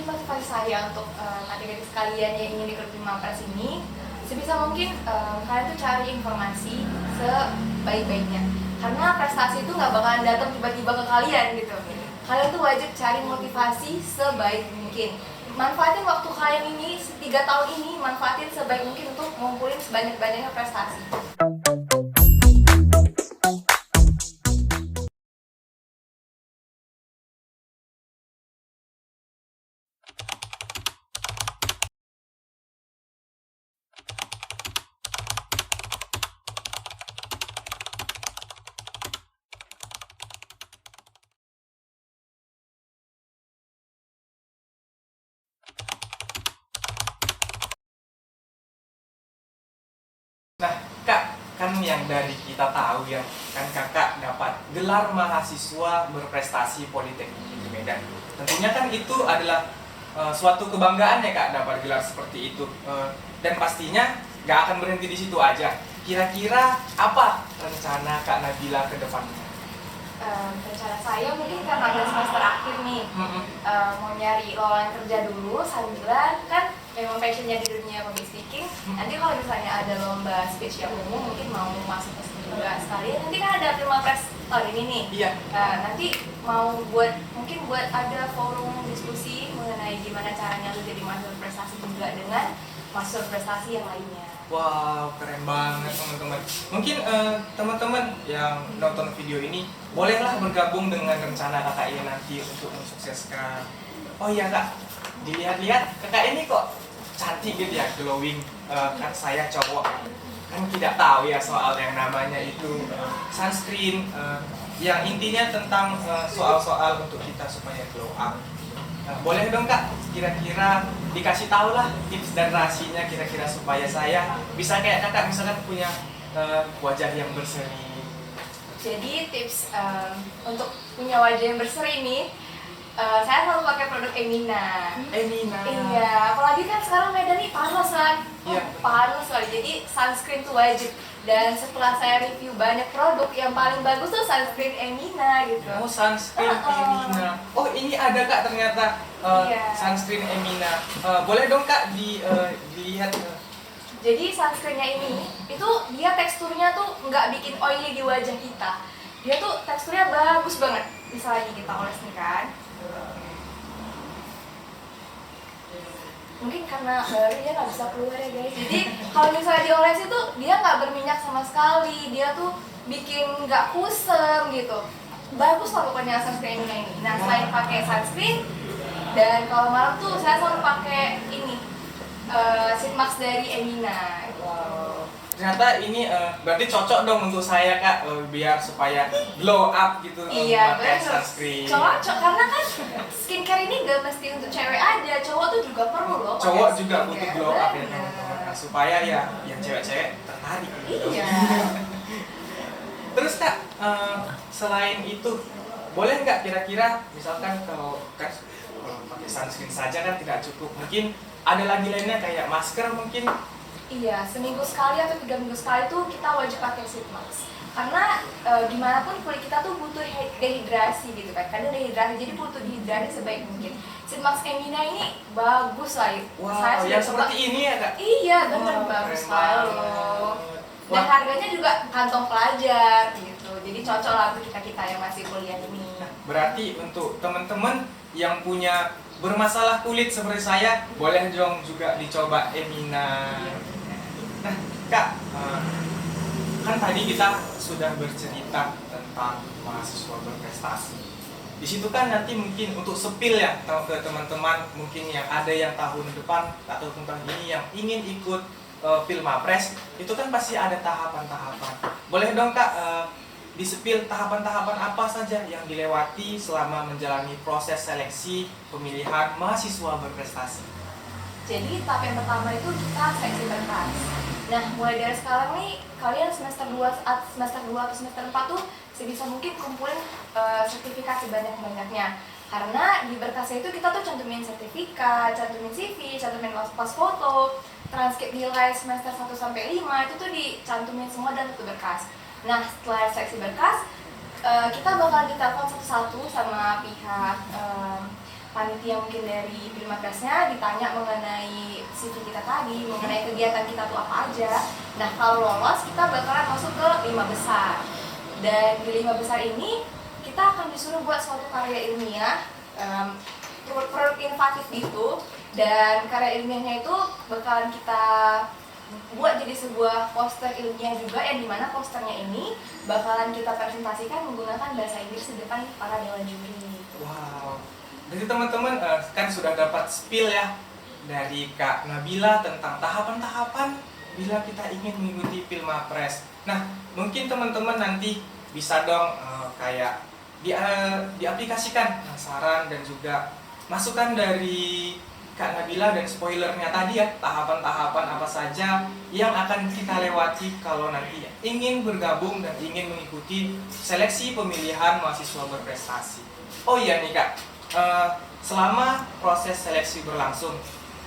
mungkin motivasi saya untuk adik-adik sekalian yang ingin ikut Filmapres ini, sebisa mungkin kalian tuh cari informasi sebaik-baiknya. Karena prestasi itu nggak bakalan datang tiba-tiba ke kalian gitu. Kalian tuh wajib cari motivasi sebaik mungkin. Manfaatin waktu kalian ini, 3 tahun ini, manfaatin sebaik mungkin untuk ngumpulin sebanyak-banyaknya prestasi. Nah, Kak, kan yang dari kita tahu ya, kan Kakak dapat gelar mahasiswa berprestasi Politeknik Negeri Medan. Tentunya kan itu adalah suatu kebanggaan ya Kak, dapat gelar seperti itu. Dan pastinya nggak akan berhenti di situ aja. Kira-kira apa rencana Kak Nabila ke depannya? Rencana saya mungkin karena ada semester akhir nih, mau nyari lowongan kerja dulu sambilan kan memang passionnya di dunia public speaking. Nanti kalau misalnya ada lomba speech yang umum mungkin mau masuk ke situ juga sekali. Nanti kan ada Filmapres tahun ini nih. Iya. Nanti mau mungkin buat ada forum diskusi mengenai gimana caranya lu jadi mahasiswa prestasi juga dengan mahasiswa prestasi yang lainnya. Wow, keren banget teman-teman. Mungkin teman-teman yang nonton video ini bolehlah bergabung dengan rencana kakak ini nanti untuk mensukseskan. Oh iya Kak, dilihat-lihat kakak ini kok cantik gitu ya, glowing. Kan saya cowok, kan tidak tahu ya soal yang namanya itu sunscreen. Yang intinya tentang soal-soal untuk kita supaya glow up. Nah, boleh dong Kak, kira-kira dikasih tahu lah tips dan rahasianya kira-kira supaya saya bisa kayak Kakak misalkan punya wajah yang berseri. Jadi tips untuk punya wajah yang berseri ini, saya selalu pakai produk Emina. Emina. Iya, apalagi kan sekarang Medan nih panas kan. Iya. Panas sekali. Jadi sunscreen tuh wajib. Dan setelah saya review banyak produk, yang paling bagus tuh sunscreen Emina gitu. Oh, sunscreen Emina. Oh, ini ada Kak ternyata Iya. sunscreen Emina. Boleh dong Kak dilihat. Jadi sunscreennya ini, itu dia teksturnya tuh nggak bikin oily di wajah kita. Dia tuh teksturnya bagus banget. Misalnya kita oles nih kan. Mungkin karena baru dia nggak bisa keluar ya guys. Jadi kalau misalnya dioles itu dia nggak berminyak sama sekali. Dia tuh bikin nggak kusem gitu. Bagus lah pokoknya sunscreen ini. Nah selain pakai sunscreen dan kalau malam tuh saya selalu pakai ini sheet mask dari Emina. Ternyata ini berarti cocok dong untuk saya Kak, biar supaya glow up gitu Iya pakai benar. sunscreen. Cocok karena kan skincare ini gak mesti untuk cewek aja, cowok tuh juga perlu loh. Cowok pakai juga butuh skincare. glow up ya Benar. teman-teman. Nah, supaya ya yang cewek-cewek tertarik gitu. Iya. Terus Kak, selain itu boleh nggak kira-kira misalkan kalau kan pakai sunscreen saja kan tidak cukup, mungkin ada lagi lainnya kayak masker mungkin. Iya, seminggu sekali atau 3 minggu sekali tuh kita wajib pakai sheet mask. Karena gimana pun kulit kita tuh butuh dehidrasi gitu kan. Kadang dehidrasi, jadi butuh dehidrasi sebaik mungkin. Sheet mask Emina ini bagus lah. Wow, yang seperti ini ya Kak? Iya, bener Wow, bagus keren sekali banget. loh. Dan Wah. harganya juga kantong pelajar gitu. Jadi cocok lah untuk kita yang masih kuliah ini. Berarti untuk teman-teman yang punya bermasalah kulit seperti saya, boleh dong juga dicoba Emina. Nah, Kak, kan tadi kita sudah bercerita tentang mahasiswa berprestasi. Di situ kan nanti mungkin untuk sepil ya ke teman-teman mungkin yang ada yang tahun depan atau tahun ini yang ingin ikut Filmapres, itu kan pasti ada tahapan-tahapan. Boleh dong Kak disepil tahapan-tahapan apa saja yang dilewati selama menjalani proses seleksi pemilihan mahasiswa berprestasi? Jadi tahap yang pertama itu kita seleksi berkas. Nah, mulai dari sekarang nih kalian semester 2 atau semester 4 tuh sebisa mungkin kumpulin sertifikat sebanyak-banyaknya. Karena di berkasnya itu kita tuh cantumin sertifikat, cantumin CV, cantumin pas foto, transkrip nilai semester 1 sampai 5 itu tuh dicantumin semua dalam satu berkas. Nah, setelah seleksi berkas, kita bakal ditelepon satu-satu sama pihak panitia mungkin dari Pilmapresnya ditanya mengenai CV kita tadi, mengenai kegiatan kita tuh apa aja. Nah kalau lolos kita bakalan masuk ke 5 besar. Dan di 5 besar ini kita akan disuruh buat suatu karya ilmiah, produk inovatif gitu. Dan karya ilmiahnya itu bakalan kita buat jadi sebuah poster ilmiah juga, yang dimana posternya ini bakalan kita presentasikan menggunakan bahasa Inggris di depan para dewan juri. Wow. Jadi teman-teman kan sudah dapat spill ya dari Kak Nabila tentang tahapan-tahapan bila kita ingin mengikuti Pilmapres. Nah, mungkin teman-teman nanti bisa dong kayak diaplikasikan saran dan juga masukan dari Kak Nabila dan spoilernya tadi ya, tahapan-tahapan apa saja yang akan kita lewati kalau nanti ingin bergabung dan ingin mengikuti seleksi pemilihan mahasiswa berprestasi. Oh iya nih Kak, selama proses seleksi berlangsung,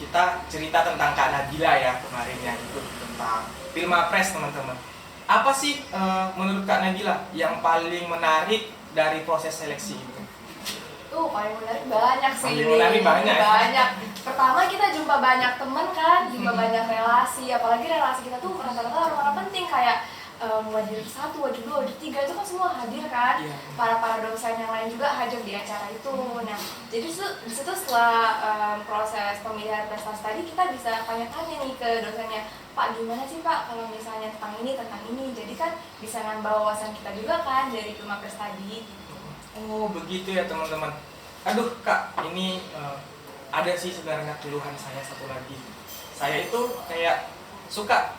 kita cerita tentang Kak Nabila ya kemarin yang ikut tentang Pilmapres teman-teman. Apa sih menurut Kak Nabila yang paling menarik dari proses seleksi itu? Tuh paling menarik banyak sih. Paling menarik banyak. Banyak. Pertama kita jumpa banyak teman kan, jumpa banyak relasi, apalagi relasi kita tuh rata-rata orang-orang penting kayak wajib 1, wajib 2, wajib 3 itu kan semua hadir kan. Iya. Para dosen yang lain juga hadir di acara itu. Nah, jadi di situ setelah proses pemilihan prestasi tadi kita bisa tanya-tanya nih ke dosennya, Pak gimana sih Pak kalau misalnya tentang ini, jadi kan bisa nambah wawasan kita juga kan dari Pilmapres tadi. Oh begitu ya teman-teman. Aduh Kak, ini ada sih sebenarnya keluhan saya satu lagi. Saya itu kayak suka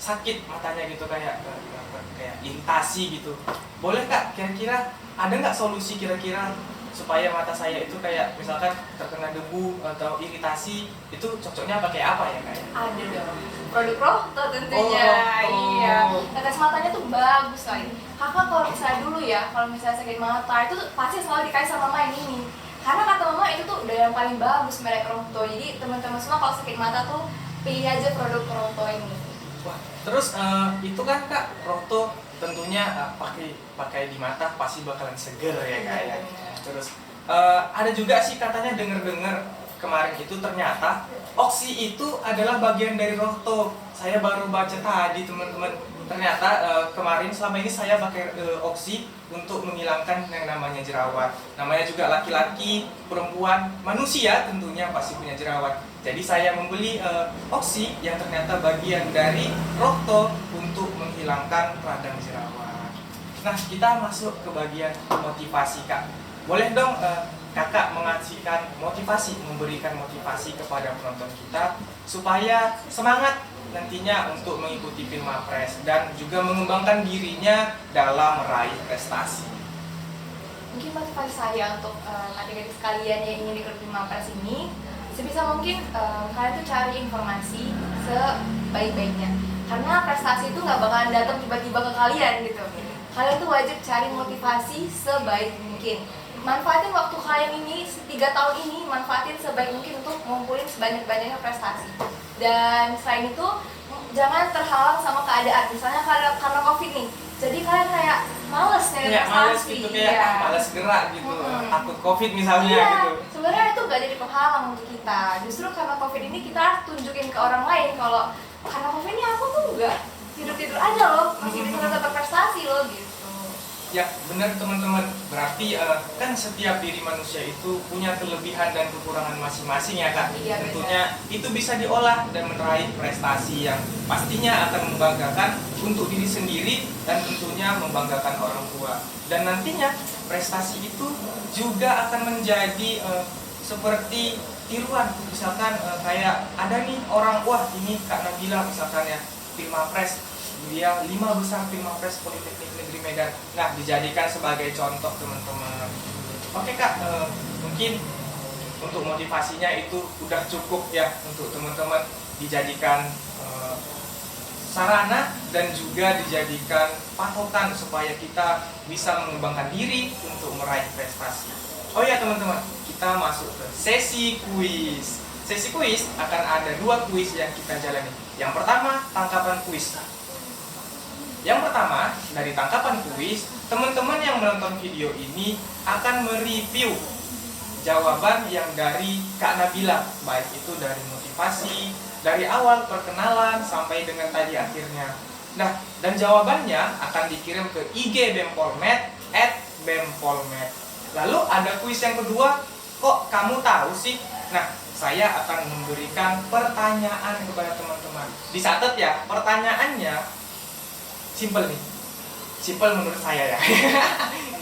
sakit matanya gitu, kayak iritasi gitu. Boleh Kak, kira-kira ada nggak solusi kira-kira supaya mata saya itu kayak misalkan terkena debu atau iritasi, itu cocoknya pakai apa ya Kak? Ada dong, produk Rohto tentunya. Oh. Iya, tetes matanya tuh bagus kali. Kakak kalau misalnya dulu ya, kalau misalnya sakit mata itu tuh pasti selalu dikasih sama mama yang ini, karena kata mama itu tuh udah yang paling bagus merek Rohto. Jadi teman-teman semua kalau sakit mata tuh pilih aja produk Rohto ini. Wah, terus itu kan Kak, Rohto tentunya pakai di mata pasti bakalan seger ya Kak ya. Terus ada juga sih katanya dengar-dengar kemarin itu ternyata Oxy itu adalah bagian dari Rohto. Saya baru baca tadi teman-teman. Ternyata kemarin selama ini saya pakai Oxy untuk menghilangkan yang namanya jerawat. Namanya juga laki-laki, perempuan, manusia tentunya pasti punya jerawat. Jadi saya membeli Oxy yang ternyata bagian dari Rohto untuk menghilangkan radang jerawat. Nah, kita masuk ke bagian motivasi Kak. Boleh dong Kakak mengasihkan motivasi, memberikan motivasi kepada penonton kita supaya semangat nantinya untuk mengikuti Pilmapres dan juga mengembangkan dirinya dalam meraih prestasi. Mungkin motivasi saya untuk adik-adik sekalian yang ingin ikut Pilmapres ini, sebisa mungkin kalian tuh cari informasi sebaik-baiknya, karena prestasi itu nggak bakalan datang tiba-tiba ke kalian gitu. Kalian tuh wajib cari motivasi sebaik mungkin. Manfaatin waktu kalian ini 3 tahun ini, manfaatin sebaik mungkin untuk ngumpulin sebanyak-banyaknya prestasi. Dan selain itu jangan terhalang sama keadaan, misalnya karena COVID nih, jadi kalian kayak males nyari prestasi, males gitu, kayak males gerak gitu, takut COVID misalnya gitu. Sebenarnya itu gak jadi penghalang untuk kita. Justru karena COVID ini kita harus tunjukin ke orang lain kalau karena COVID ini aku tuh gak tidur-tidur aja loh, masih bisa tetap berprestasi loh gitu. Ya benar teman-teman, berarti kan setiap diri manusia itu punya kelebihan dan kekurangan masing-masing ya Kak. Iya, tentunya itu bisa diolah dan meraih prestasi yang pastinya akan membanggakan untuk diri sendiri dan tentunya membanggakan orang tua. Dan nantinya prestasi itu juga akan menjadi seperti tiruan. Misalkan kayak ada nih orang, wah ini Kak Nabila misalkan ya, Pilmapres, dia 5 besar Pilmapres Politeknik Negeri Medan. Nah, dijadikan sebagai contoh teman-teman. Oke Kak, mungkin untuk motivasinya itu udah cukup ya untuk teman-teman dijadikan sarana dan juga dijadikan patokan supaya kita bisa mengembangkan diri untuk meraih prestasi. Oh ya teman-teman, kita masuk ke sesi kuis. Sesi kuis akan ada 2 kuis yang kita jalani. Yang pertama, tangkapan kuis. Yang pertama, dari tangkapan kuis, teman-teman yang menonton video ini akan mereview jawaban yang dari Kak Nabila, baik itu dari motivasi, dari awal perkenalan sampai dengan tadi akhirnya. Nah, dan jawabannya akan dikirim ke IG Bempolmed @bempolmed. Lalu ada kuis yang kedua, kok kamu tahu sih? Nah, saya akan memberikan pertanyaan kepada teman-teman. Dicatat ya, pertanyaannya simple nih. Simple menurut saya ya.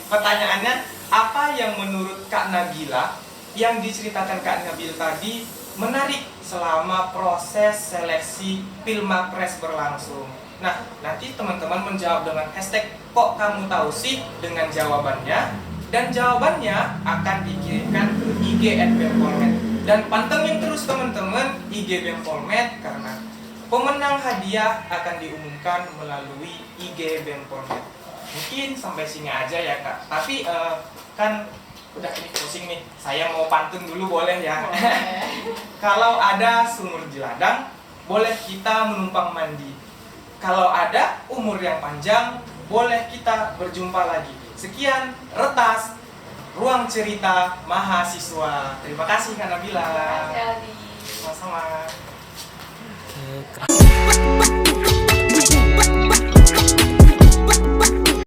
Pertanyaannya, apa yang menurut Kak Nabila yang diceritakan Kak Nabil tadi menarik selama proses seleksi Pilmapres berlangsung? Nah, nanti teman-teman menjawab dengan hashtag kok kamu tahu sih dengan jawabannya, dan jawabannya akan dikirimkan ke IG @bempolmed. Dan pantengin terus teman-teman IG Bempolmed karena pemenang hadiah akan diumumkan melalui IG Bempolmed. Mungkin sampai sini aja ya Kak. Tapi kan udah ini pusing nih. Saya mau pantun dulu boleh ya? Kalau ada sumur di ladang, boleh kita menumpang mandi. Kalau ada umur yang panjang, boleh kita berjumpa lagi. Sekian Retas, Ruang Cerita Mahasiswa. Terima kasih Kak Nabila. Terima kasih Aldi. Sama-sama.